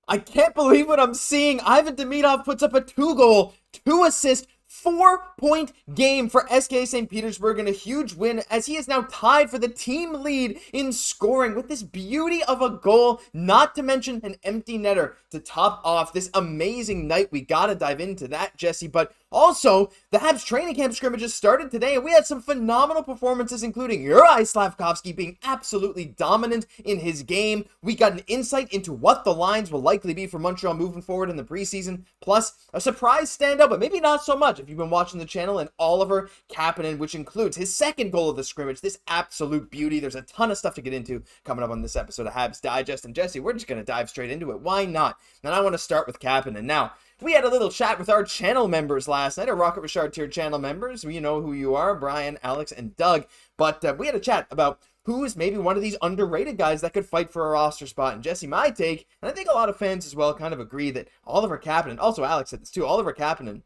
I can't believe what I'm seeing. Ivan Demidov puts up a 2-goal, 2-assist, 4-point game for SK St. Petersburg in a huge win as he is now tied for the team lead in scoring with this beauty of a goal, not to mention an empty netter to top off this amazing night. We gotta dive into that, Jesse, but also, the Habs training camp scrimmages started today, and we had some phenomenal performances, including Juraj Slafkovsky being absolutely dominant in his game. We got an insight into what the lines will likely be for Montreal moving forward in the preseason, plus a surprise standout, but maybe not so much if you've been watching the channel, and Oliver Kapanen, which includes his second goal of the scrimmage, this absolute beauty. There's a ton of stuff to get into coming up on this episode of Habs Digest, and Jesse, we're just going to dive straight into it. Why not? And I want to start with Kapanen. Now, we had a little chat with our channel members last night, our Rocket Richard tier channel members. You know who you are, Brian, Alex, and Doug. But we had a chat about who is maybe one of these underrated guys that could fight for a roster spot. And Jesse, my take, and I think a lot of fans as well kind of agree that Oliver Kapanen, also Alex said this too, Oliver Kapanen,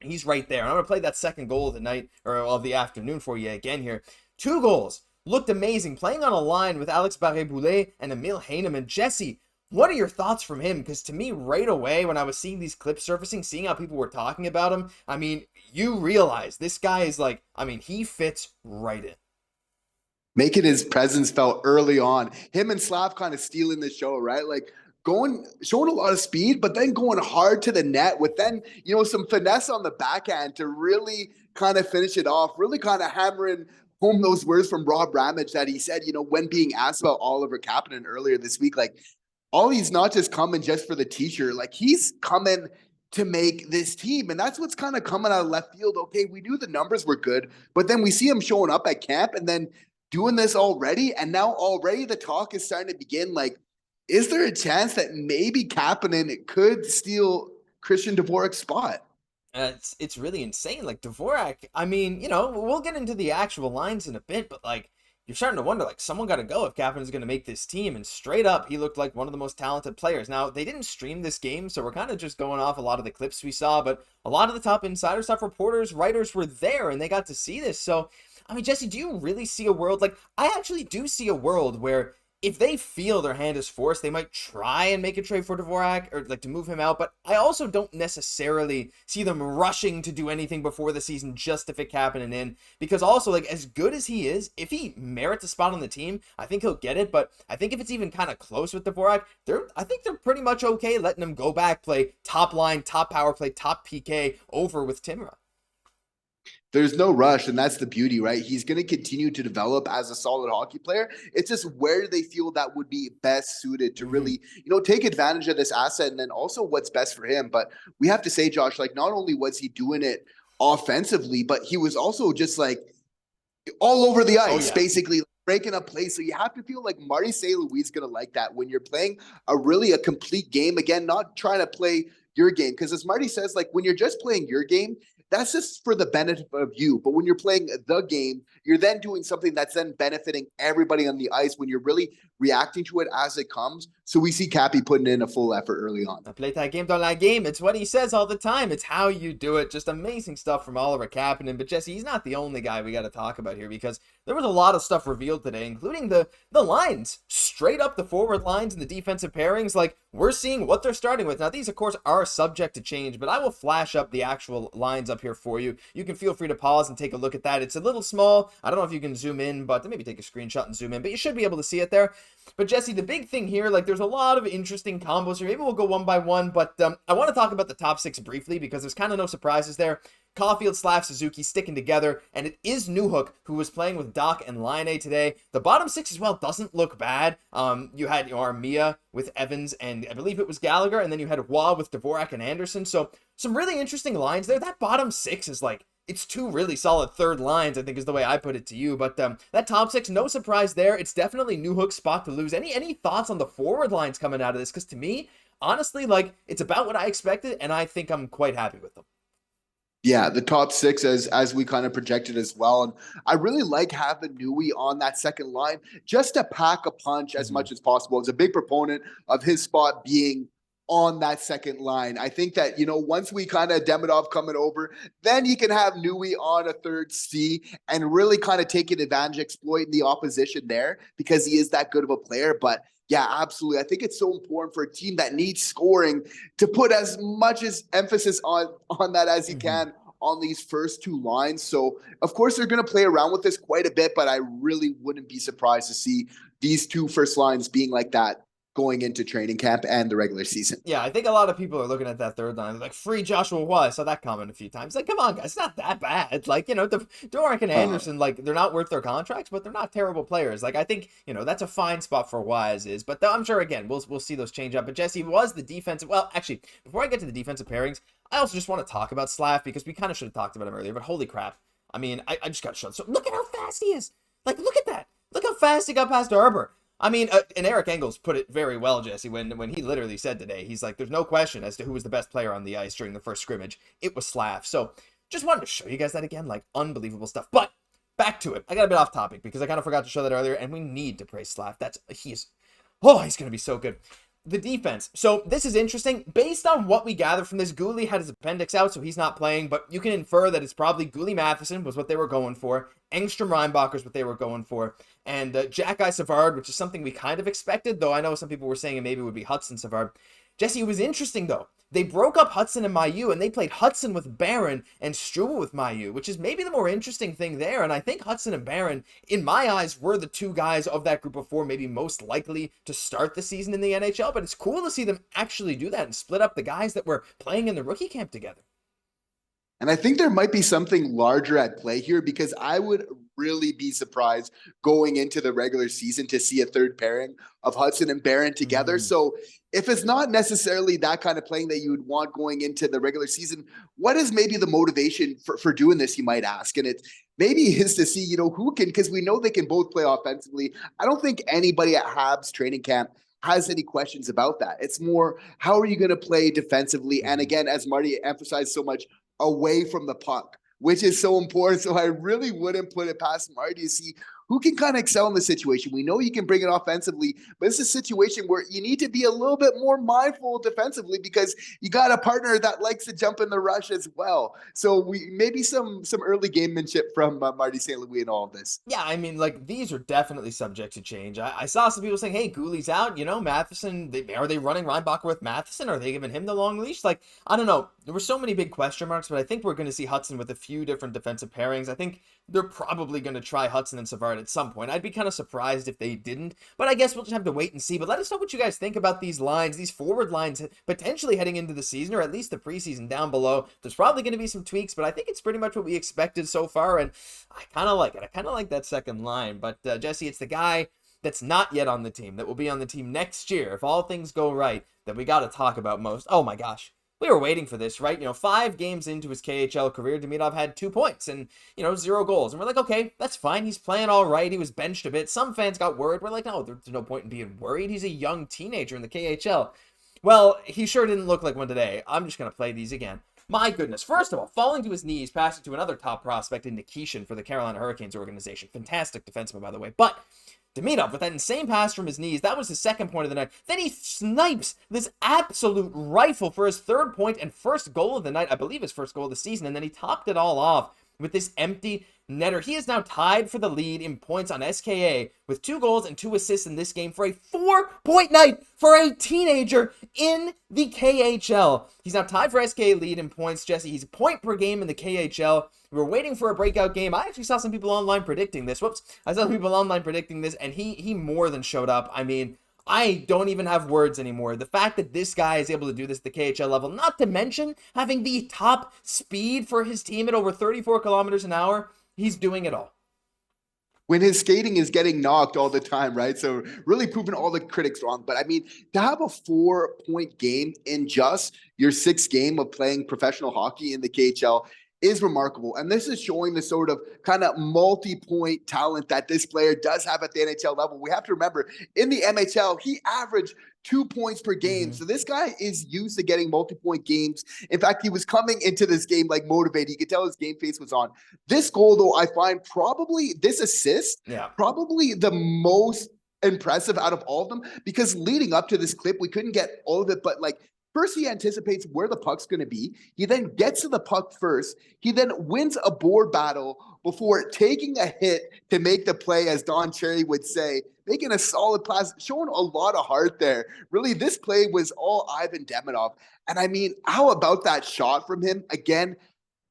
he's right there. And I'm going to play that second goal of the night, or of the afternoon for you again here. 2 goals. Looked amazing. Playing on a line with Alex Barré-Boulet and Emil Heineman. Jesse, what are your thoughts from him? Because to me, right away, when I was seeing these clips surfacing, seeing how people were talking about him, I mean, you realize this guy is like, I mean, he fits right in. Making his presence felt early on. Him and Slav kind of stealing the show, right? Like showing a lot of speed, but then going hard to the net with then, some finesse on the backhand to really kind of finish it off, really kind of hammering home those words from Rob Ramage that he said, when being asked about Oliver Kapanen earlier this week, like, Ollie's not just coming just for the t-shirt. Like, he's coming to make this team. And that's what's kind of coming out of left field. Okay, we knew the numbers were good, but then we see him showing up at camp and then doing this already. And now already the talk is starting to begin. Like, is there a chance that maybe Kapanen could steal Christian Dvorak's spot? It's really insane. Like, Dvorak, I mean, we'll get into the actual lines in a bit, but like, you're starting to wonder, like, someone got to go if Kapanen is going to make this team. And straight up, he looked like one of the most talented players. Now, they didn't stream this game, so we're kind of just going off a lot of the clips we saw. But a lot of the top insiders, top reporters, writers were there, and they got to see this. So, I mean, Jesse, do you really see a world? Like, I actually do see a world where if they feel their hand is forced, they might try and make a trade for Dvorak or like to move him out. But I also don't necessarily see them rushing to do anything before the season just to fit Kapanen in. Because also, like, as good as he is, if he merits a spot on the team, I think he'll get it. But I think if it's even kind of close with Dvorak, I think they're pretty much okay letting him go back, play top line, top power play, top PK over with Timra. There's no rush, and that's the beauty, right? He's going to continue to develop as a solid hockey player. It's just where do they feel that would be best suited to really, take advantage of this asset, and then also what's best for him. But we have to say, Josh, like, not only was he doing it offensively, but he was also just like all over the ice, basically breaking up plays. So you have to feel like Marty St. Louis is going to like that when you're playing a complete game. Again, not trying to play your game. Because as Marty says, like, when you're just playing your game, that's just for the benefit of you. But when you're playing the game, you're then doing something that's then benefiting everybody on the ice when you're really reacting to it as it comes. So we see Cappy putting in a full effort early on. Play that game, don't like game. It's what he says all the time. It's how you do it. Just amazing stuff from Oliver Kapanen. But Jesse, he's not the only guy we got to talk about here because there was a lot of stuff revealed today, including the lines. Straight up the forward lines and the defensive pairings. Like, we're seeing what they're starting with. Now, these, of course, are subject to change, but I will flash up the actual lines up here for you. You can feel free to pause and take a look at that. It's a little small. I don't know if you can zoom in, but maybe take a screenshot and zoom in, but you should be able to see it there. But Jesse, the big thing here, like, there's a lot of interesting combos here. Maybe we'll go one by one, but I want to talk about the top 6 briefly because there's kind of no surprises there. Caufield, Slav, Suzuki sticking together, and it is Newhook who was playing with Dach and Laine today. The bottom 6 as well doesn't look bad. You had Armia with Evans, and I believe it was Gallagher, and then you had Waugh with Dvorak and Anderson. So some really interesting lines there. That bottom 6 is like, it's 2 really solid third lines, I think is the way I put it to you. But that top 6, no surprise there. It's definitely Newhook's spot to lose. Any thoughts on the forward lines coming out of this? Because to me, honestly, like, it's about what I expected, and I think I'm quite happy with them. Yeah, the top 6 as we kind of projected as well. And I really like having Nui on that second line just to pack a punch as much as possible. As a big proponent of his spot being on that second line. I think that, once we kind of Demidov coming over, then you can have Nui on a third C and really kind of taking advantage, exploiting the opposition there because he is that good of a player. But Yeah, absolutely. I think it's so important for a team that needs scoring to put as much as emphasis on that as you can on these first two lines. So, of course, they're going to play around with this quite a bit, but I really wouldn't be surprised to see these two first lines being like that going into training camp and the regular season. Yeah, I think a lot of people are looking at that third line like, free Joshua Roy. I saw that comment a few times. Like, come on, guys, it's not that bad. Like, Dvorak and Anderson, like, they're not worth their contracts, but they're not terrible players. Like, I think, that's a fine spot for Roy as is. But I'm sure, again, we'll see those change up. But Jesse was the defensive. Well, actually, before I get to the defensive pairings, I also just want to talk about Slav because we kind of should have talked about him earlier. But holy crap. I mean, I just got shut. So look at how fast he is. Like, look at that. Look how fast he got past Arber. I mean, and Eric Engels put it very well, Jesse, when he literally said today, he's like, there's no question as to who was the best player on the ice during the first scrimmage. It was Slav. So just wanted to show you guys that again, like unbelievable stuff. But back to it. I got a bit off topic because I kind of forgot to show that earlier, and we need to praise Slav. He's going to be so good. The defense. So this is interesting. Based on what we gather from this, Guhle had his appendix out, so he's not playing, but you can infer that it's probably Guhle Matheson was what they were going for. Engstrom Reinbacher is what they were going for. And Xhekaj Savard, which is something we kind of expected, though I know some people were saying it maybe would be Hudson Savard. Jesse, it was interesting, though. They broke up Hudson and Mailloux, and they played Hudson with Barron and Struble with Mailloux, which is maybe the more interesting thing there. And I think Hudson and Barron, in my eyes, were the two guys of that group of four maybe most likely to start the season in the NHL. But it's cool to see them actually do that and split up the guys that were playing in the rookie camp together. And I think there might be something larger at play here because I would really be surprised going into the regular season to see a third pairing of Hudson and Barron together. So if it's not necessarily that kind of playing that you would want going into the regular season, what is maybe the motivation for doing this, you might ask? And it maybe is to see, who can, because we know they can both play offensively. I don't think anybody at Habs training camp has any questions about that. It's more, how are you going to play defensively? And again, as Marty emphasized so much, away from the puck, which is so important. So I really wouldn't put it past Marty to see who can kind of excel in the situation. We know you can bring it offensively, but it's a situation where you need to be a little bit more mindful defensively because you got a partner that likes to jump in the rush as well. So we maybe some early gamemanship from Marty St. Louis in all of this. Yeah, I mean, like, these are definitely subject to change. I saw some people saying, hey, Guhle's out, Matheson, are they running Reinbacher with Matheson? Are they giving him the long leash? Like, I don't know. There were so many big question marks, but I think we're going to see Hudson with a few different defensive pairings. I think they're probably going to try Hudson and Savard at some point. I'd be kind of surprised if they didn't, but I guess we'll just have to wait and see. But let us know what you guys think about these lines, these forward lines, potentially heading into the season, or at least the preseason down below. There's probably going to be some tweaks, but I think it's pretty much what we expected so far, and I kind of like it. I kind of like that second line, but Jesse, it's the guy that's not yet on the team, that will be on the team next year, if all things go right, that we got to talk about most. Oh my gosh. We were waiting for this, right? 5 games into his KHL career, Demidov had 2 points and, 0 goals. And we're like, okay, that's fine. He's playing all right. He was benched a bit. Some fans got worried. We're like, no, there's no point in being worried. He's a young teenager in the KHL. Well, he sure didn't look like one today. I'm just going to play these again. My goodness. First of all, falling to his knees, passing to another top prospect in Nikishin for the Carolina Hurricanes organization. Fantastic defenseman, by the way. But Demidov, with that insane pass from his knees, that was his second point of the night. Then he snipes this absolute rifle for his third point and first goal of the night. I believe his first goal of the season. And then he topped it all off with this empty netter. He is now tied for the lead in points on SKA with 2 goals and 2 assists in this game for a 4-point night for a teenager in the KHL. He's now tied for SKA lead in points, Jesse. He's a point per game in the KHL. We were waiting for a breakout game. I actually saw some people online predicting this. I saw some people online predicting this, and he more than showed up. I mean, I don't even have words anymore. The fact that this guy is able to do this at the KHL level, not to mention having the top speed for his team at over 34 kilometers an hour, he's doing it all. When his skating is getting knocked all the time, right? So really proving all the critics wrong. But I mean, to have a 4-point game in just your 6th game of playing professional hockey in the KHL is remarkable. And this is showing the sort of kind of multi-point talent that this player does have at the NHL level. We have to remember, in the MHL, he averaged 2 points per game. So this guy is used to getting multi-point games. In fact, he was coming into this game like motivated. You could tell his game face was on. This goal, though, I find probably this assist, probably the most impressive out of all of them, because leading up to this clip, we couldn't get all of it, but like, first, he anticipates where the puck's going to be. He then gets to the puck first. He then wins a board battle before taking a hit to make the play, as Don Cherry would say. making a solid pass, showing a lot of heart there. Really, this play was all Ivan Demidov. And I mean, how about that shot from him? Again,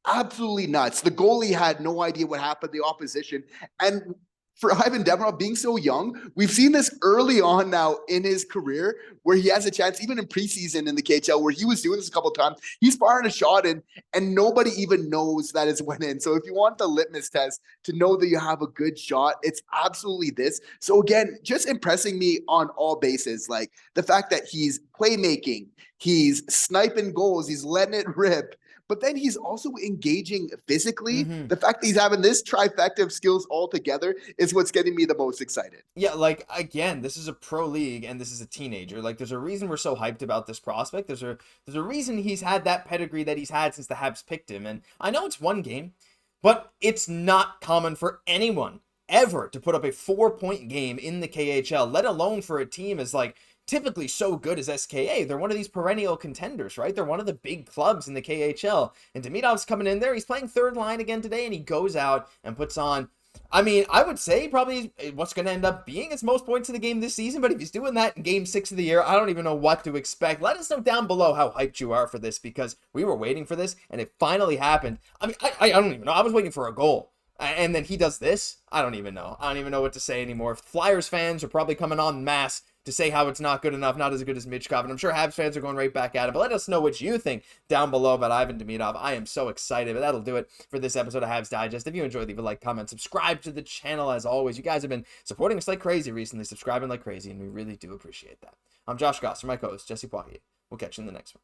absolutely nuts. The goalie had no idea what happened, the opposition. And for Ivan Demidov being so young, we've seen this early on now in his career where he has a chance, even in preseason in the KHL, where he was doing this a couple of times. He's firing a shot in, and nobody even knows that it's went in. So if you want the litmus test to know that you have a good shot, it's absolutely this. So again, just impressing me on all bases. Like the fact that he's playmaking, he's sniping goals, he's letting it rip. But then he's also engaging physically. The fact that he's having this trifecta of skills all together is what's getting me the most excited. Yeah, like, again, this is a pro league and this is a teenager. Like, there's a reason we're so hyped about this prospect. There's a reason he's had that pedigree that he's had since the Habs picked him. And I know it's one game, but it's not common for anyone ever to put up a 4-point game in the KHL, let alone for a team as, like, typically so good as SKA. They're one of these perennial contenders, right? They're one of the big clubs in the KHL. And Demidov's coming in there. He's playing third line again today, and he goes out and puts on, I mean, I would say probably what's going to end up being his most points in the game this season. But if he's doing that in game 6 of the year, I don't even know what to expect. Let us know down below how hyped you are for this, because we were waiting for this and it finally happened. I mean, I don't even know. I was waiting for a goal. And then he does this. I don't even know. I don't even know what to say anymore. Flyers fans are probably coming en masse to say how it's not good enough, not as good as Michkov. And I'm sure Habs fans are going right back at it. But let us know what you think down below about Ivan Demidov. I am so excited. But that'll do it for this episode of Habs Digest. If you enjoyed, leave a like, comment, subscribe to the channel as always. You guys have been supporting us like crazy recently, subscribing like crazy, and we really do appreciate that. I'm Josh Goss, my co-host, Jesse Poirier. We'll catch you in the next one.